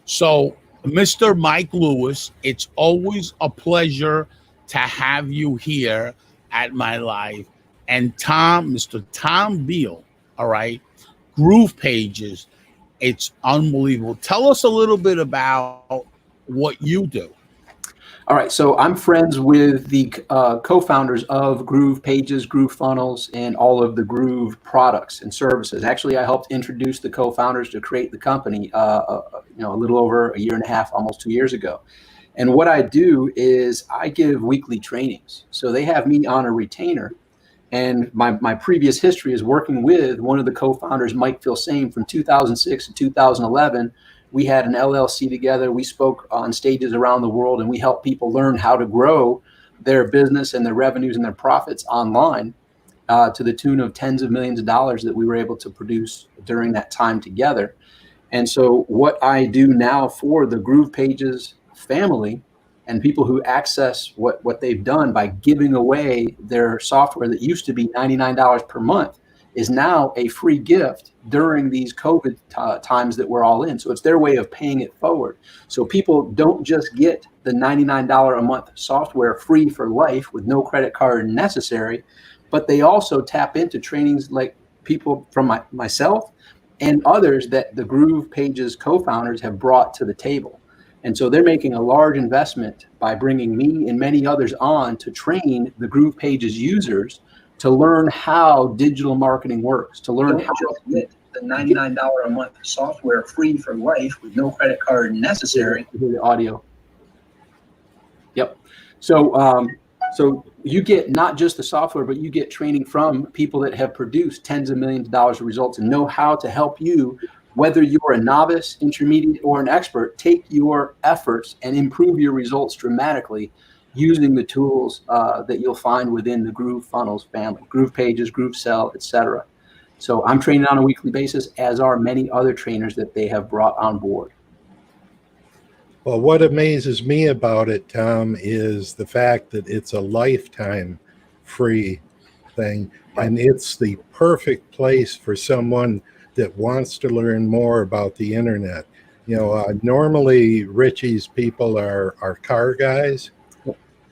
So, Mr. Mike Lewis, it's always a pleasure to have you here at my live. And Mr. Tom Beal, all right, Groove Pages, it's unbelievable. Tell us a little bit about what you do. All right, so I'm friends with the co-founders of Groove Pages, Groove Funnels, and all of the Groove products and services. Actually, I helped introduce the co-founders to create the company, a little over a year and a half, almost 2 years ago. And what I do is I give weekly trainings. So they have me on a retainer. And my previous history is working with one of the co-founders, Mike Filsane, from 2006 to 2011. We had an LLC together. We spoke on stages around the world, and we helped people learn how to grow their business and their revenues and their profits online to the tune of tens of millions of dollars that we were able to produce during that time together. And so what I do now for the Groove Pages family and people who access what they've done by giving away their software that used to be $99 per month is now a free gift during these COVID times that we're all in. So it's their way of paying it forward. So people don't just get the $99 a month software free for life with no credit card necessary, but they also tap into trainings like people from myself and others that the Groove Pages co-founders have brought to the table. And so they're making a large investment by bringing me and many others on to train the Groove Pages users to learn how digital marketing works, to learn how to get the $99 a month software free for life with no credit card necessary. The audio. Yep. So you get not just the software, but you get training from people that have produced tens of millions of dollars of results and know how to help you, whether you're a novice, intermediate, or an expert, take your efforts and improve your results dramatically using the tools that you'll find within the Groove Funnels family, Groove Pages, Groove Sell, etc. So I'm training on a weekly basis, as are many other trainers that they have brought on board. Well, what amazes me about it, Tom, is the fact that it's a lifetime free thing. Right. And it's the perfect place for someone that wants to learn more about the internet. Normally Richie's people are car guys,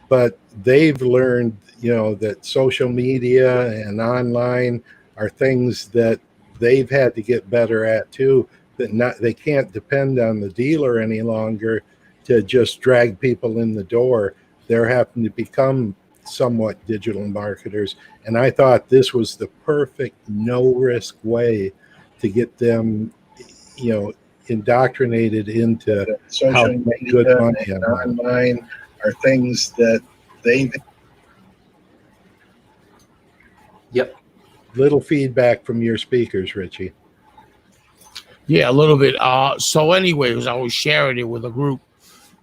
but they've learned, that social media and online are things that they've had to get better at too, that they can't depend on the dealer any longer to just drag people in the door. They're having to become somewhat digital marketers. And I thought this was the perfect no-risk way to get them, indoctrinated into how to make good money online are things that they've. Yep. Little feedback from your speakers, Richie. Yeah, a little bit. So anyways, I was sharing it with a group.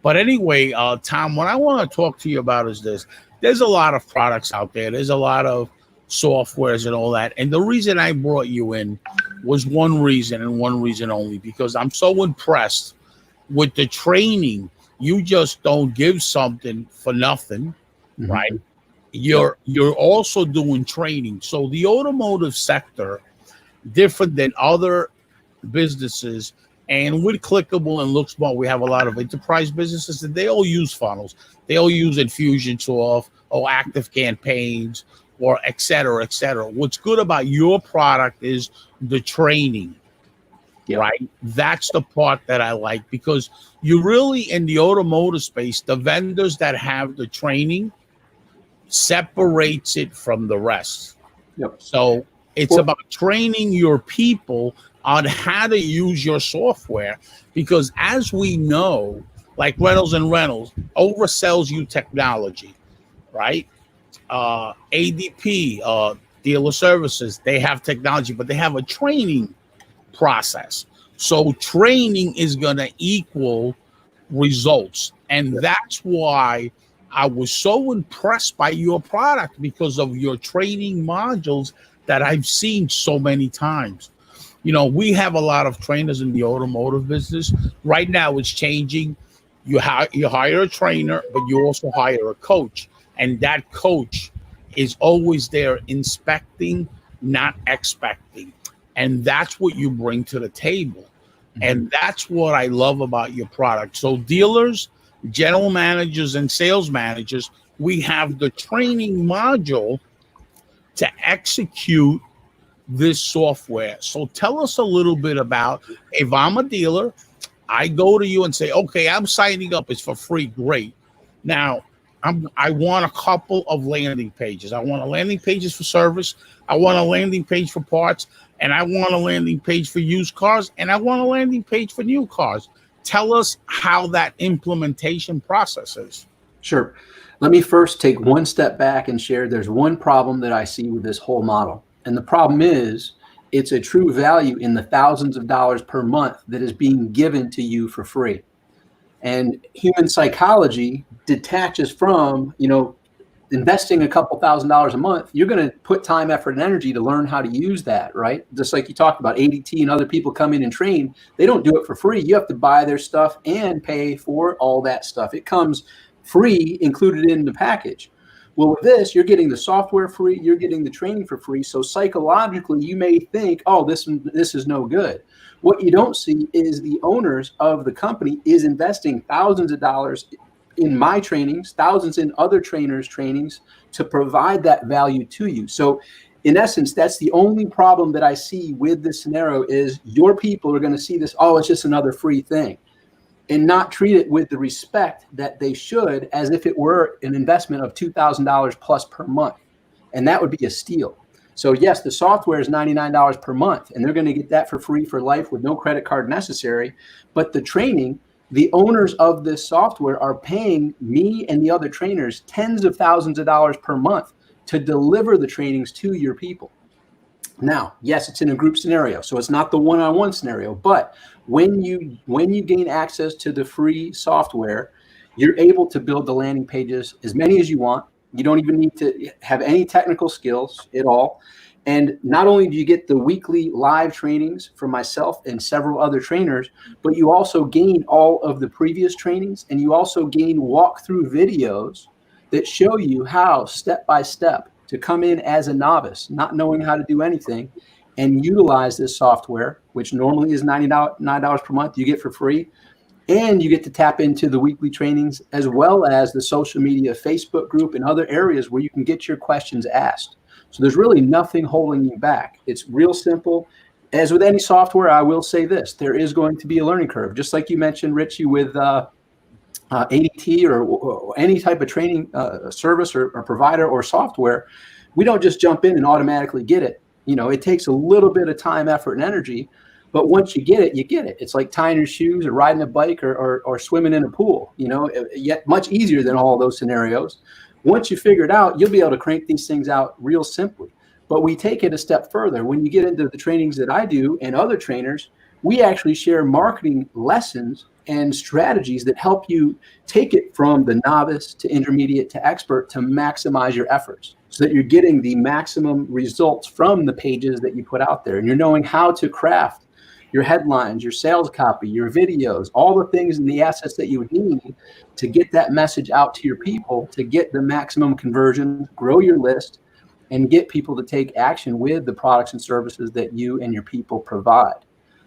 But anyway, Tom, what I want to talk to you about is this. There's a lot of products out there. There's a lot of softwares and all that. And the reason I brought you in was one reason and one reason only, because I'm so impressed with the training. You just don't give something for nothing, mm-hmm. right? You're also doing training. So the automotive sector, different than other businesses, and with Clickable and LookSmart, we have a lot of enterprise businesses, and they all use funnels. They all use Infusionsoft or Active Campaigns or et cetera, et cetera. What's good about your product is the training, yep. right? That's the part that I like, because you really, in the automotive space, the vendors that have the training separates it from the rest. Yep. So it's about training your people on how to use your software, because as we know, like Reynolds and Reynolds oversells you technology, right? ADP, Dealer Services, they have technology, but they have a training process. So training is going to equal results. And that's why I was so impressed by your product, because of your training modules that I've seen so many times. We have a lot of trainers in the automotive business. Right now it's changing. You hire a trainer, but you also hire a coach. And that coach is always there inspecting, not expecting. And that's what you bring to the table. And that's what I love about your product. So dealers, general managers, and sales managers, we have the training module to execute this software. So tell us a little bit about, if I'm a dealer, I go to you and say, okay, I'm signing up. It's for free. Great. Now, I want a couple of landing pages. I want a landing pages for service. I want a landing page for parts. And I want a landing page for used cars. And I want a landing page for new cars. Tell us how that implementation process is. Sure. Let me first take one step back and share there's one problem that I see with this whole model. And the problem is it's a true value in the thousands of dollars per month that is being given to you for free. And human psychology detaches from, investing a couple $1,000s a month. You're going to put time, effort, and energy to learn how to use that, right? Just like you talked about, ADT and other people come in and train. They don't do it for free. You have to buy their stuff and pay for all that stuff. It comes free, included in the package. Well, with this, you're getting the software free, you're getting the training for free. So psychologically, you may think, oh, this is no good. What you don't see is the owners of the company is investing thousands of dollars in my trainings, thousands in other trainers' trainings to provide that value to you. So in essence, that's the only problem that I see with this scenario is your people are going to see this, oh, it's just another free thing, and not treat it with the respect that they should, as if it were an investment of $2,000 plus per month. And that would be a steal. So yes, the software is $99 per month, and they're going to get that for free for life with no credit card necessary. But the training, the owners of this software are paying me and the other trainers tens of thousands of dollars per month to deliver the trainings to your people. Now, yes, it's in a group scenario, so it's not the one-on-one scenario, but when you gain access to the free software, you're able to build the landing pages as many as you want. You don't even need to have any technical skills at all. And not only do you get the weekly live trainings from myself and several other trainers, but you also gain all of the previous trainings, and you also gain walkthrough videos that show you how step by step to come in as a novice, not knowing how to do anything, and utilize this software, which normally is $99 per month, you get for free. And you get to tap into the weekly trainings as well as the social media Facebook group and other areas where you can get your questions asked. So there's really nothing holding you back. It's real simple. As with any software, I will say this, there is going to be a learning curve. Just like you mentioned, Richie, with ADT or any type of training service or provider or software, we don't just jump in and automatically get it. It takes a little bit of time, effort, and energy. But once you get it, you get it. It's like tying your shoes or riding a bike or swimming in a pool, yet much easier than all those scenarios. Once you figure it out, you'll be able to crank these things out real simply. But we take it a step further. When you get into the trainings that I do and other trainers, we actually share marketing lessons and strategies that help you take it from the novice to intermediate to expert to maximize your efforts so that you're getting the maximum results from the pages that you put out there. And you're knowing how to craft your headlines, your sales copy, your videos, all the things and the assets that you would need to get that message out to your people, to get the maximum conversion, grow your list, and get people to take action with the products and services that you and your people provide.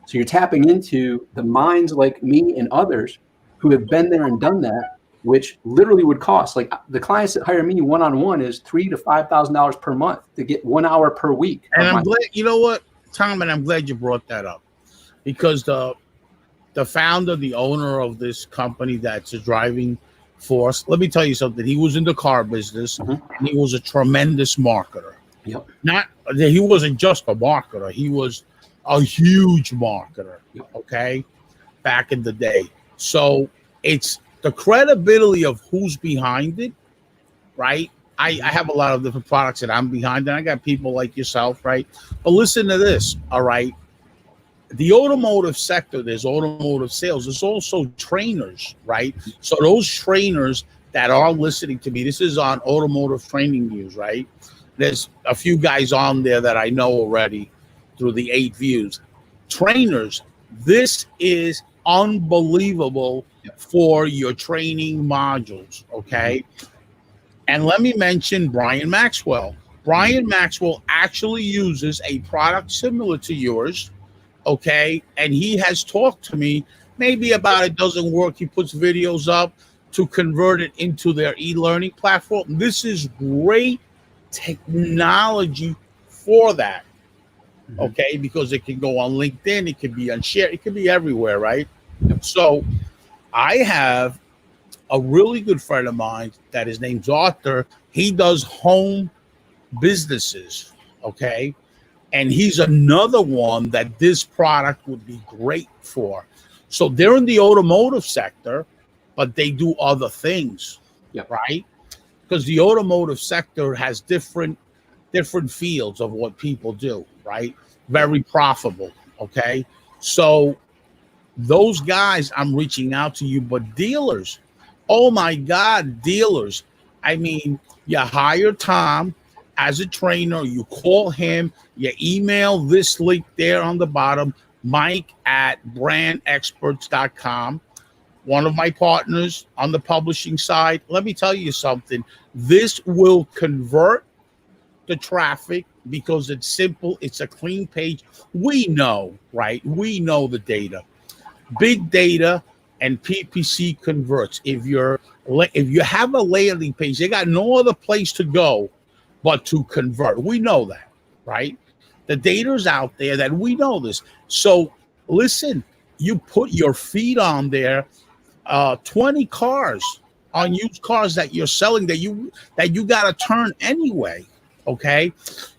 So you're tapping into the minds like me and others who have been there and done that, which literally would cost, like the clients that hire me one-on-one is $3,000 to $5,000 per month to get 1 hour per week. And I'm glad, you know what, Tom, and I'm glad you brought that up. Because the founder, the owner of this company that's a driving force, let me tell you something. He was in the car business, and he was a tremendous marketer. Yep. He wasn't just a marketer. He was a huge marketer, okay, back in the day. So it's the credibility of who's behind it, right? I have a lot of different products that I'm behind, and I got people like yourself, right? But listen to this, all right? The automotive sector, there's automotive sales. There's also trainers, right? So those trainers that are listening to me, this is on Automotive Training News, right? There's a few guys on there that I know already through the 8 views. Trainers, this is unbelievable for your training modules, okay? And let me mention Brian Maxwell. Brian Maxwell actually uses a product similar to yours, okay? And he has talked to me maybe about it doesn't work. He puts videos up to convert it into their e-learning platform. This is great technology for that, okay? Because it can go on LinkedIn, it can be on Share, it can be everywhere, right? So I have a really good friend of mine that his name's Arthur. He does home businesses, okay? And he's another one that this product would be great for. So they're in the automotive sector, but they do other things, right? Because the automotive sector has different fields of what people do, right? Very profitable, okay? So those guys, I'm reaching out to you, but dealers, oh my God, dealers. I mean, you hire Tom as a trainer, you call him, you email this link there on the bottom, mike@brandexperts.com. One of my partners on the publishing side. Let me tell you something. This will convert the traffic because it's simple. It's a clean page. We know, right? We know the data. Big data and PPC converts. If you have a landing page, they got no other place to go but to convert. We know that, right? The data's out there that we know this. So listen, you put your feet on there, 20 cars on used cars that you're selling that you got to turn anyway, okay?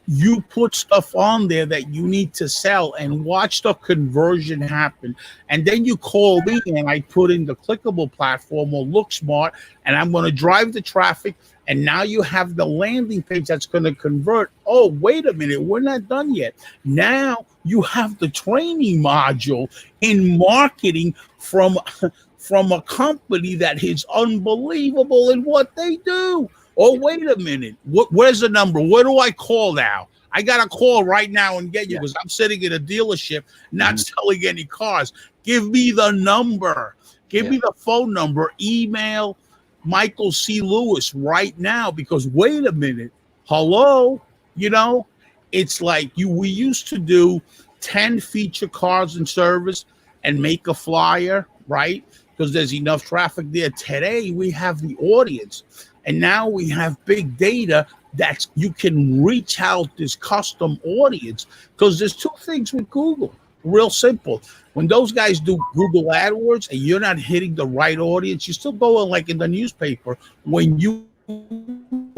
You put stuff on there that you need to sell and watch the conversion happen. And then you call me and I put in the clickable platform or Look Smart, and I'm going to drive the traffic. And now you have the landing page that's going to convert. Oh, wait a minute. We're not done yet. Now you have the training module in marketing from a company that is unbelievable in what they do. Oh, wait a minute. Where's the number? Where do I call now? I got to call right now and get you because I'm sitting in a dealership not selling any cars. Give me the number. Give me the phone number. Email Michael C. Lewis right now because wait a minute. Hello? You know, it's like we used to do 10 feature cars and service and make a flyer, right? Because there's enough traffic there. Today, we have the audience. And now we have big data that you can reach out this custom audience because there's two things with Google. Real simple. When those guys do Google AdWords and you're not hitting the right audience, you're still going like in the newspaper. When you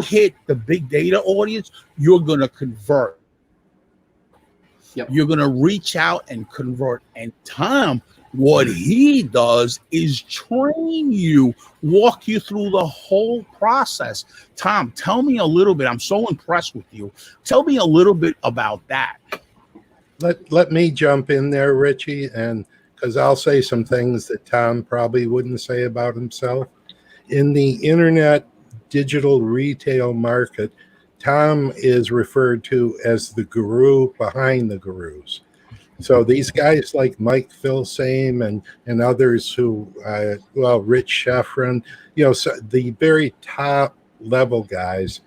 hit the big data audience, you're going to convert. You're going to reach out and convert. And Tom, what he does is train you, walk you through the whole process. Tom, tell me a little bit. I'm so impressed with you. Tell me a little bit about that. Let me jump in there, Richie, and because I'll say some things that Tom probably wouldn't say about himself. In the internet digital retail market, Tom is referred to as the guru behind the gurus. So these guys like Mike Filsame and others who, Rich Sheffrin, so the very top level guys,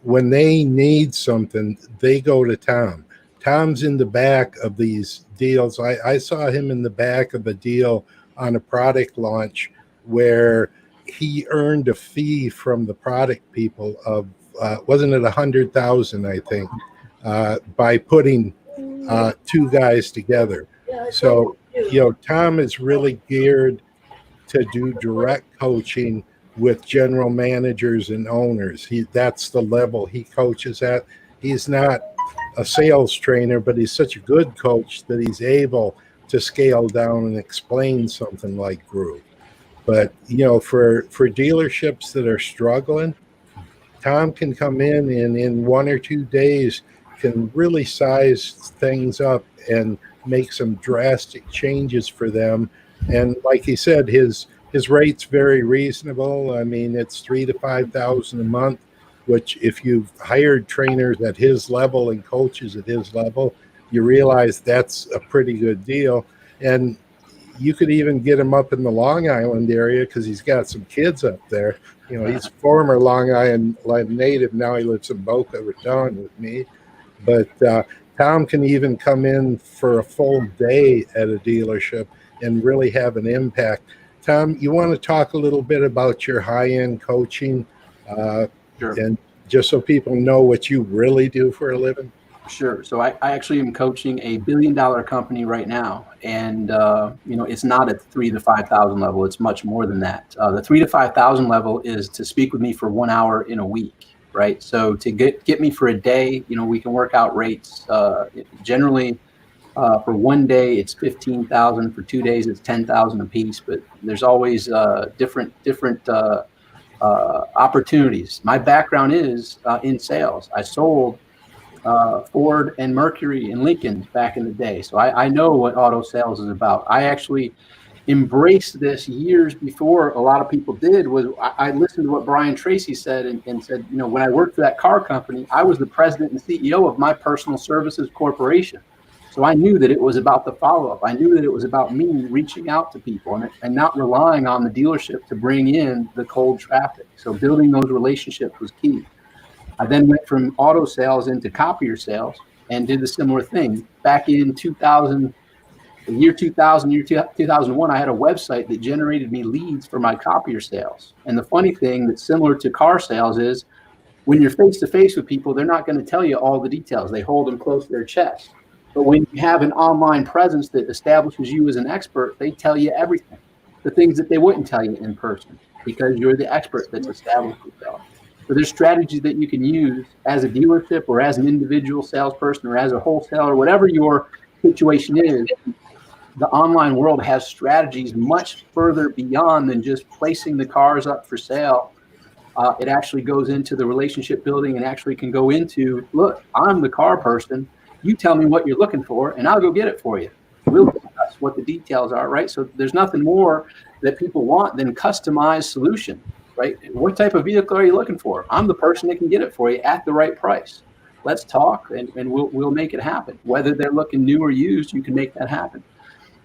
when they need something, they go to Tom. Tom's in the back of these deals. I saw him in the back of a deal on a product launch where he earned a fee from the product people of, wasn't it 100,000, I think, by putting two guys together. So, Tom is really geared to do direct coaching with general managers and owners. That's the level he coaches at. He's not a sales trainer, but he's such a good coach that he's able to scale down and explain something like Groove. But, for dealerships that are struggling, Tom can come in and in 1 or 2 days can really size things up and make some drastic changes for them. And like he said, his rate's very reasonable. I mean, it's $3,000 to $5,000 a month, which if you've hired trainers at his level and coaches at his level, you realize that's a pretty good deal. And you could even get him up in the Long Island area because he's got some kids up there. He's former Long Island native. Now he lives in Boca Raton with me. But Tom can even come in for a full day at a dealership and really have an impact. Tom, you want to talk a little bit about your high-end coaching, Sure. and just so people know what you really do for a living? Sure. So I actually am coaching a $1 billion company right now, and it's not at the 3,000 to 5,000 level. It's much more than that. The 3,000 to 5,000 level is to speak with me for 1 hour in a week, right? So to get me for a day, we can work out rates. Generally, for 1 day it's 15,000. For 2 days it's 10,000 a piece. But there's always different opportunities. My background is in sales. I sold Ford and Mercury and Lincoln back in the day. So I know what auto sales is about. I actually embraced this years before a lot of people did. I listened to what Brian Tracy said and said, when I worked for that car company, I was the president and CEO of my personal services corporation. So I knew that it was about the follow-up. I knew that it was about me reaching out to people and not relying on the dealership to bring in the cold traffic. So building those relationships was key. I then went from auto sales into copier sales and did a similar thing. Back in 2000, 2001, I had a website that generated me leads for my copier sales. And the funny thing that's similar to car sales is when you're face-to-face with people, they're not going to tell you all the details. They hold them close to their chest. But when you have an online presence that establishes you as an expert, they tell you everything, the things that they wouldn't tell you in person, because you're the expert that's established yourself. So there's strategies that you can use as a dealership or as an individual salesperson or as a wholesaler, whatever your situation is. The online world has strategies much further beyond than just placing the cars up for sale. It actually goes into the relationship building and actually can go into, look, I'm the car person. You tell me what you're looking for and I'll go get it for you. We'll discuss what the details are, right? So there's nothing more that people want than customized solution. Right? What type of vehicle are you looking for? I'm the person that can get it for you at the right price. Let's talk and we'll make it happen. Whether they're looking new or used, you can make that happen.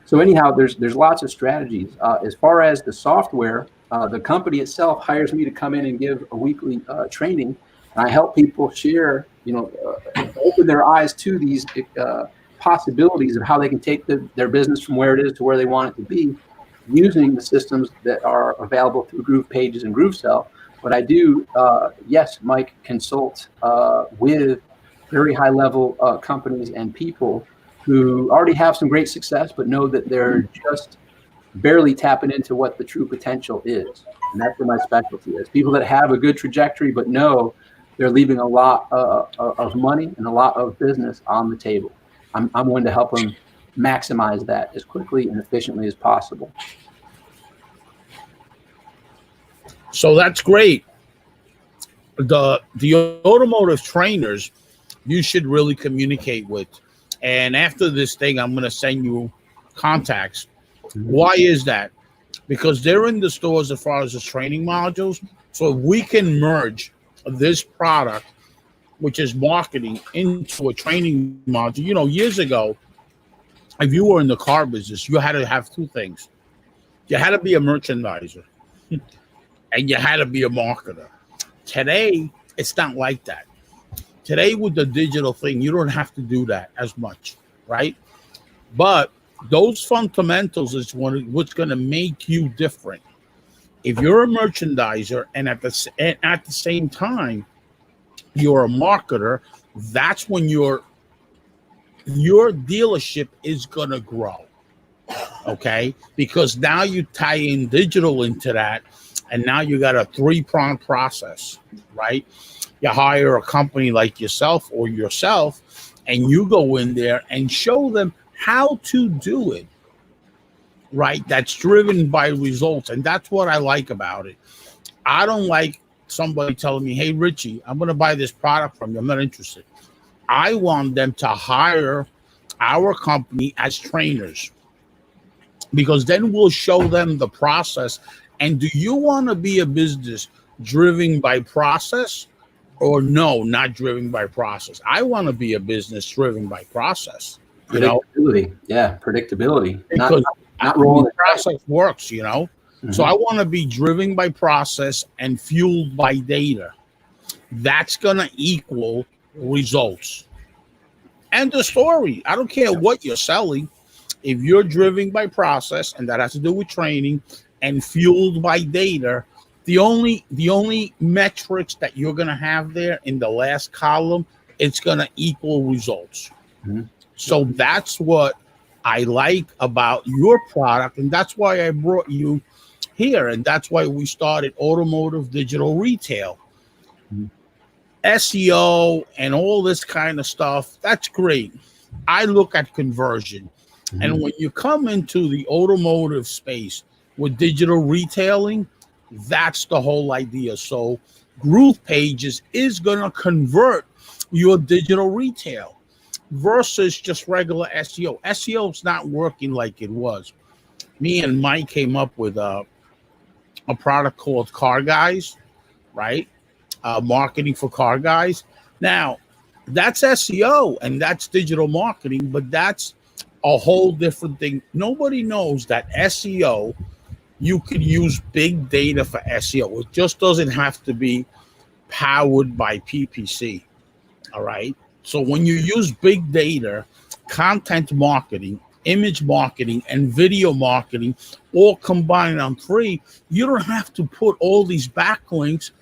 So anyhow, there's lots of strategies. As far as the software, the company itself hires me to come in and give a weekly training. And I help people share, open their eyes to these possibilities of how they can take their business from where it is to where they want it to be, using the systems that are available through Groove Pages and GrooveSell. But I do, yes, Mike, consult with very high level companies and people who already have some great success, but know that they're just barely tapping into what the true potential is. And that's where my specialty is. People that have a good trajectory, but know they're leaving a lot of money and a lot of business on the table. I'm one to help them maximize that as quickly and efficiently as possible. So that's great. The automotive trainers you should really communicate with. And after this thing, I'm going to send you contacts. Why is that? Because they're in the stores as far as the training modules. So if we can merge this product, which is marketing, into a training module. Years ago, if you were in the car business, you had to have two things. You had to be a merchandiser and you had to be a marketer. Today, it's not like that. Today, with the digital thing, you don't have to do that as much, right? But those fundamentals is what's going to make you different. If you're a merchandiser and at the same time, you're a marketer, that's when your dealership is going to grow, okay? Because now you tie in digital into that, and now you got a three-pronged process, right? You hire a company like yourself, and you go in there and show them how to do it, right? That's driven by results, and that's what I like about it. I don't like somebody telling me, hey, Richie, I'm going to buy this product from you. I'm not interested. I want them to hire our company as trainers, because then we'll show them the process. And do you want to be a business driven by process, or no, not driven by process? I want to be a business driven by process. Predictability. Yeah, predictability. Because not rolling. The process works, Mm-hmm. So I want to be driven by process and fueled by data. That's going to equal results. End of story. I don't care what you're selling. If you're driven by process, and that has to do with training, and fueled by data, the only metrics that you're gonna have there in the last column, it's gonna equal results. Mhm. So that's what I like about your product, and that's why I brought you here, and that's why we started Automotive Digital Retail. Mhm. SEO and all this kind of stuff, that's great. I look at conversion. And when you come into the automotive space with digital retailing, that's the whole idea. So Groove Pages is going to convert your digital retail versus just regular SEO. SEO is not working like it was. Me and Mike came up with a product called Car Guys, right? Marketing for car guys. Now, that's SEO and that's digital marketing, but that's a whole different thing. Nobody knows that SEO, you could use big data for SEO. It just doesn't have to be powered by PPC. All right. So when you use big data, content marketing, image marketing, and video marketing all combined on free, you don't have to put all these backlinks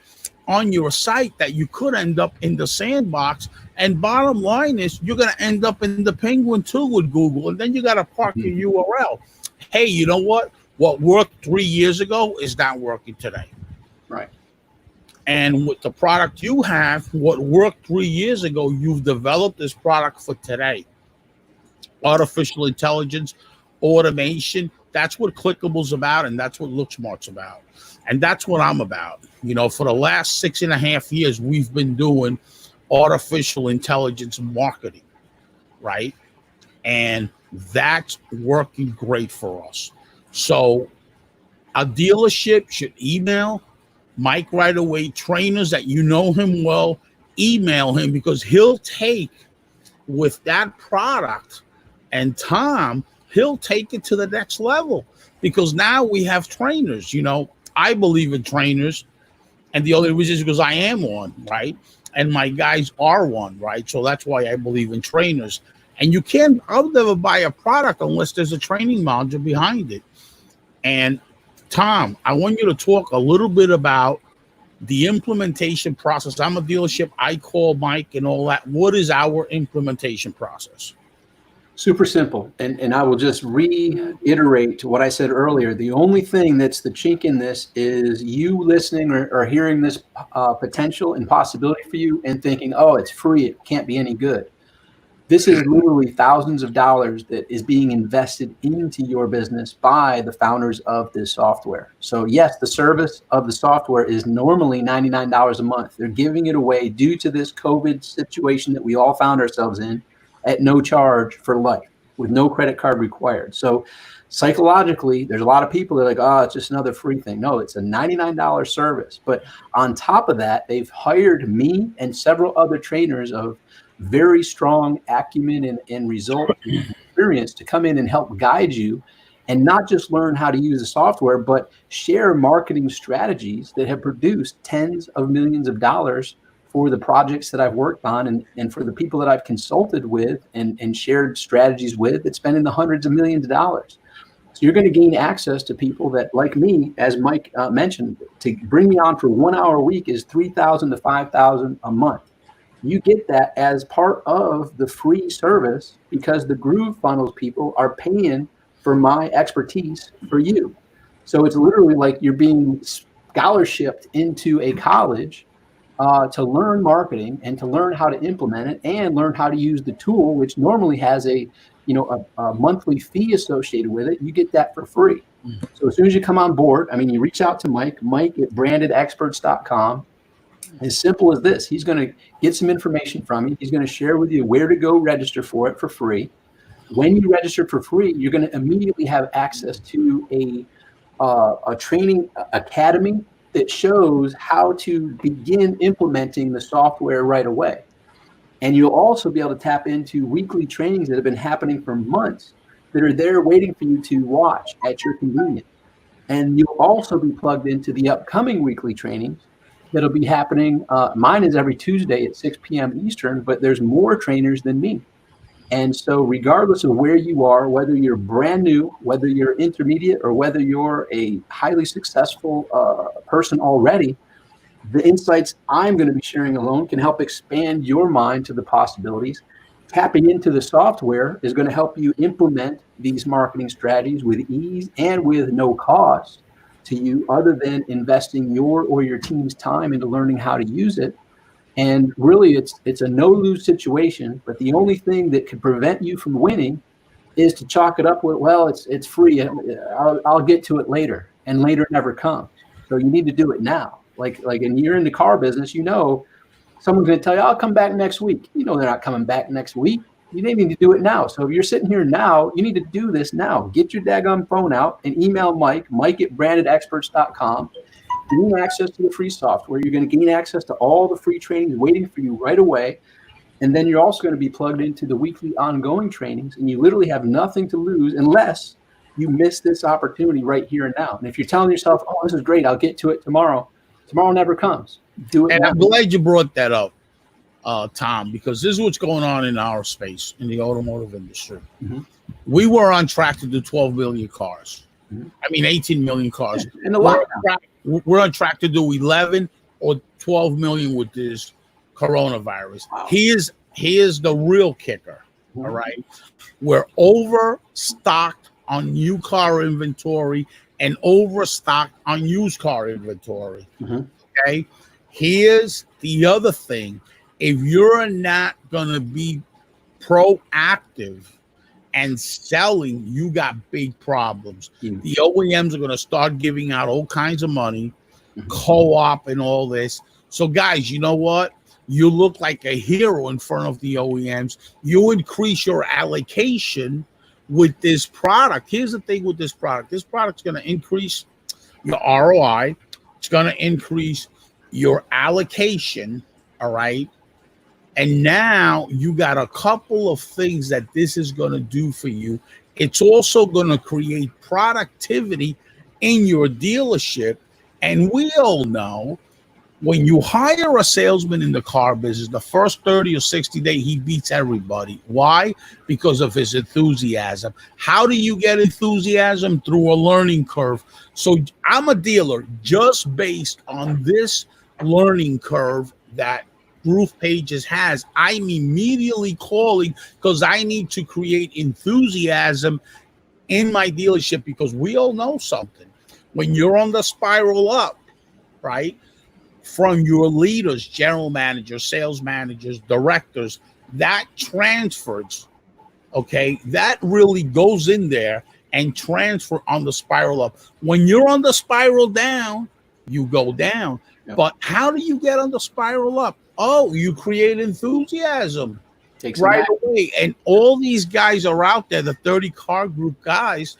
on your site that you could end up in the sandbox. And bottom line is you're going to end up in the penguin too with Google. And then you got to park your URL. Hey, you know what? What worked 3 years ago is not working today. Right. And with the product you have, what worked 3 years ago, you've developed this product for today. Artificial intelligence, automation, that's what Clickable's about, and that's what LookSmart's about. And that's what I'm about. You know, for the last 6.5 years, we've been doing artificial intelligence marketing, right? And that's working great for us. So a dealership should email Mike right away. Trainers that you know him well, email him, because he'll take with that product, and Tom, he'll take it to the next level, because now we have trainers. You know, I believe in trainers, and the only reason is because I am one, right? And my guys are one, right? So that's why I believe in trainers. And you can't, I'll never buy a product unless there's a training module behind it. And Tom, I want you to talk a little bit about the implementation process. I'm a dealership. I call Mike and all that. What is our implementation process? Super simple. And I will just reiterate what I said earlier. The only thing that's the chink in this is you listening or hearing this potential and possibility for you and thinking, oh, it's free, it can't be any good. This is literally thousands of dollars that is being invested into your business by the founders of this software. So yes, the service of the software is normally $99 a month. They're giving it away due to this COVID situation that we all found ourselves in, at no charge for life, with no credit card required. So psychologically, there's a lot of people that are like, oh, it's just another free thing. No, it's a $99 service. But on top of that, they've hired me and several other trainers of very strong acumen and result experience to come in and help guide you, and not just learn how to use the software, but share marketing strategies that have produced tens of millions of dollars for the projects that I've worked on, and for the people that I've consulted with and shared strategies with, that spend in the hundreds of millions of dollars. So you're going to gain access to people that, like me, as Mike mentioned, to bring me on for 1 hour a week is $3,000 to $5,000 a month. You get that as part of the free service, because the Groove Funnels people are paying for my expertise for you. So it's literally like you're being scholarshiped into a college to learn marketing and to learn how to implement it and learn how to use the tool, which normally has a monthly fee associated with it. You get that for free. So as soon as you come on board, I mean, you reach out to Mike at brandedexperts.com. As simple as this. He's going to get some information from you. He's going to share with you where to go register for it for free. When you register for free, you're going to immediately have access to a training academy that shows how to begin implementing the software right away. And you'll also be able to tap into weekly trainings that have been happening for months that are there waiting for you to watch at your convenience. And you'll also be plugged into the upcoming weekly trainings that'll be happening. Mine is every Tuesday at 6 p.m. Eastern, but there's more trainers than me. And so regardless of where you are, whether you're brand new, whether you're intermediate, or whether you're a highly successful person already, the insights I'm going to be sharing alone can help expand your mind to the possibilities. Tapping into the software is going to help you implement these marketing strategies with ease and with no cost to you other than investing your or your team's time into learning how to use it. And really, it's a no-lose situation, but the only thing that could prevent you from winning is to chalk it up with, well, it's free. I'll get to it later, and later never comes. So you need to do it now. Like, and you're in the car business, you know, someone's going to tell you, I'll come back next week. You know, they're not coming back next week. You need to do it now. So if you're sitting here now, you need to do this now. Get your daggone phone out and email Mike@brandedexperts.com. Gain access to the free software. You're going to gain access to all the free trainings waiting for you right away. And then you're also going to be plugged into the weekly ongoing trainings. And you literally have nothing to lose unless you miss this opportunity right here and now. And if you're telling yourself, oh, this is great, I'll get to it tomorrow. Tomorrow never comes. Do it. And now. I'm glad you brought that up, Tom, because this is what's going on in our space, in the automotive industry. Mm-hmm. We were on track to do 12 million cars. Mm-hmm. I mean, 18 million cars. In the we're on track to do 11 or 12 million with this coronavirus. Wow. He is the real kicker. Mm-hmm. All right. We're overstocked on new car inventory and overstocked on used car inventory. Mm-hmm. Okay. Here's the other thing. If you're not going to be proactive and selling, you got big problems. Mm-hmm. The OEMs are going to start giving out all kinds of money, co-op and all this. So guys, you know what? You look like a hero in front of the OEMs. You increase your allocation with this product. Here's the thing with this product. This product's going to increase your ROI. It's going to increase your allocation. All right. And now you got a couple of things that this is going to do for you. It's also going to create productivity in your dealership. And we all know when you hire a salesman in the car business, the first 30 or 60 days, he beats everybody. Why? Because of his enthusiasm. How do you get enthusiasm? Through a learning curve. So I'm a dealer just based on this learning curve that Groove Pages has. I'm immediately calling because I need to create enthusiasm in my dealership, because we all know something. When you're on the spiral up, right, from your leaders, general managers, sales managers, directors, that transfers, okay, that really goes in there and transfer on the spiral up. When you're on the spiral down, you go down. Yep. But how do you get on the spiral up? Oh, you create enthusiasm right away. And all these guys are out there, the 30 car group guys,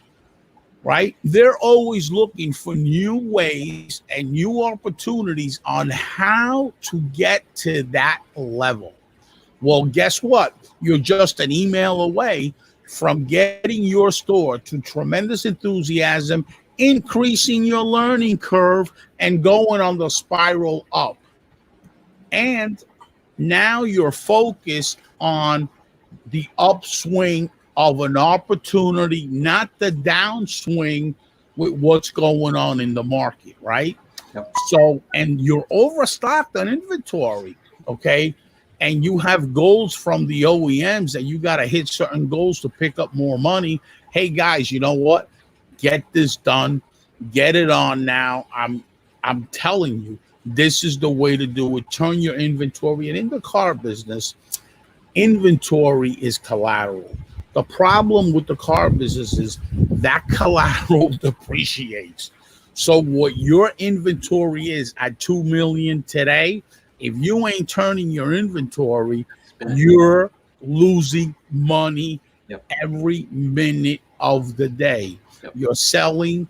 right? They're always looking for new ways and new opportunities on how to get to that level. Well, guess what? You're just an email away from getting your store to tremendous enthusiasm, increasing your learning curve, and going on the spiral up. And now you're focused on the upswing of an opportunity, not the downswing with what's going on in the market, right? Yep. So, and you're overstocked on inventory, okay? And you have goals from the OEMs that you got to hit certain goals to pick up more money. Hey guys, you know what? Get this done. Get it on now. I'm telling you, this is the way to do it. Turn your inventory. And in the car business, inventory is collateral. The problem with the car business is that collateral depreciates. So what your inventory is at 2 million today, if you ain't turning your inventory, you're losing money every minute of the day. You're selling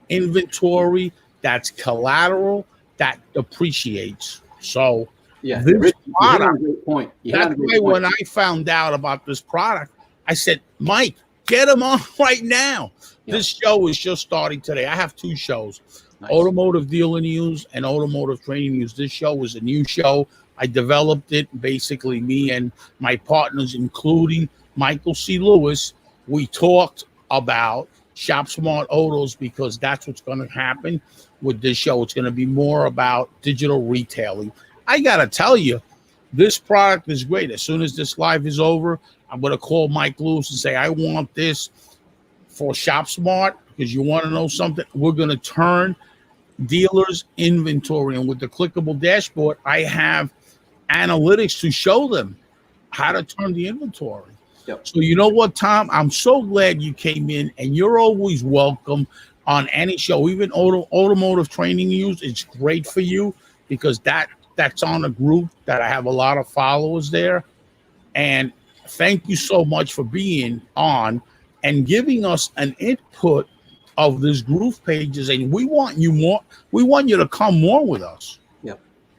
inventory that's collateral that depreciates. So this product, great point. that's why when I found out about this product, I said, Mike, get them on right now. This show is just starting today. I have 2 shows, Automotive Dealer News and Automotive Training News. This show is a new show. I developed it, basically me and my partners, including Michael C. Lewis. We talked about Shop Smart Autos because that's what's going to happen with this show. It's going to be more about digital retailing. I got to tell you, this product is great. As soon as this live is over, I'm going to call Mike Lewis and say, I want this for Shop Smart because you want to know something. We're going to turn dealers' inventory. And with the clickable dashboard, I have analytics to show them how to turn the inventory. Yep. So you know what, Tom? I'm so glad you came in, and you're always welcome on any show, even automotive training news. It's great for you because that's on a group that I have a lot of followers there. And thank you so much for being on and giving us an input of this Groove Pages. And we want you more. We want you to come more with us.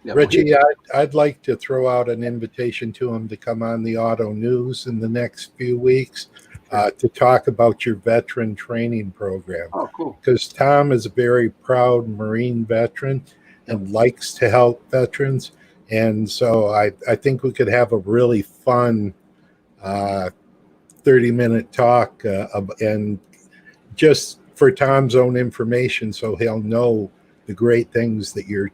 Yeah, Richie, I'd like to throw out an invitation to him to come on the Auto News in the next few weeks to talk about your veteran training program. Oh, cool. Because Tom is a very proud Marine veteran and likes to help veterans. And so I think we could have a really fun 30-minute talk and just for Tom's own information so he'll know the great things that your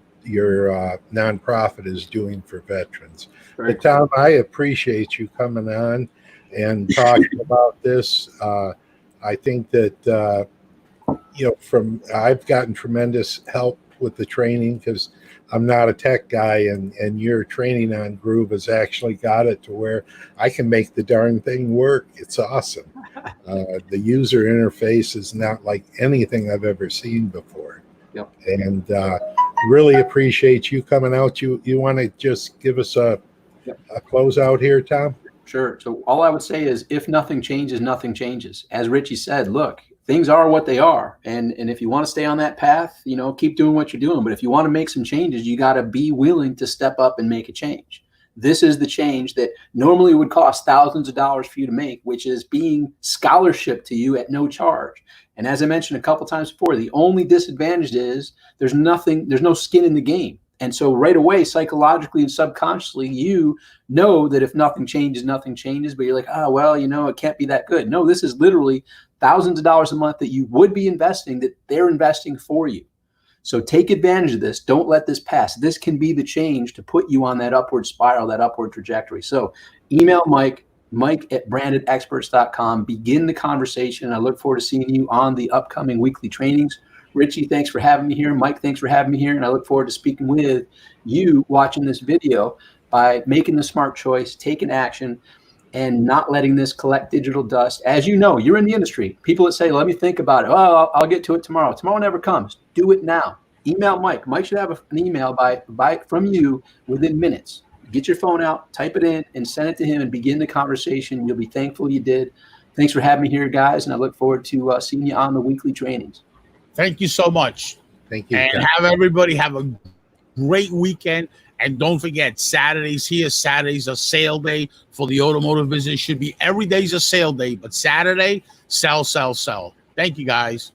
nonprofit is doing for veterans. But Tom, I appreciate you coming on and talking about this. I think that I've gotten tremendous help with the training because I'm not a tech guy, and your training on Groove has actually got it to where I can make the darn thing work. It's awesome. The user interface is not like anything I've ever seen before. Yep. And really appreciate you coming out. You want to just give us a closeout here, Tom? Sure. So all I would say is if nothing changes, nothing changes. As Richie said, look, things are what they are. And if you want to stay on that path, keep doing what you're doing. But if you want to make some changes, you got to be willing to step up and make a change. This is the change that normally would cost thousands of dollars for you to make, which is being scholarship to you at no charge. And as I mentioned a couple times before, the only disadvantage is there's no skin in the game. And so right away, psychologically and subconsciously, you know that if nothing changes, nothing changes. But you're like, oh, well, it can't be that good. No, this is literally thousands of dollars a month that you would be investing that they're investing for you. So take advantage of this. Don't let this pass. This can be the change to put you on that upward spiral, that upward trajectory. So email Mike@brandedexperts.com. Begin the conversation. I look forward to seeing you on the upcoming weekly trainings. Richie, thanks for having me here. Mike, thanks for having me here. And I look forward to speaking with you watching this video by making the smart choice, taking action, and not letting this collect digital dust. As you know, you're in the industry. People that say, let me think about it. Oh, I'll get to it tomorrow. Tomorrow never comes. Do it now. Email Mike. Mike should have an email from you within minutes. Get your phone out, type it in, and send it to him and begin the conversation. You'll be thankful you did. Thanks for having me here, guys, and I look forward to seeing you on the weekly trainings. Thank you so much. Thank you. And have everybody have a great weekend. And don't forget, Saturday's here. Saturday's a sale day for the automotive business. Should be every day's a sale day, but Saturday, sell, sell, sell. Thank you, guys.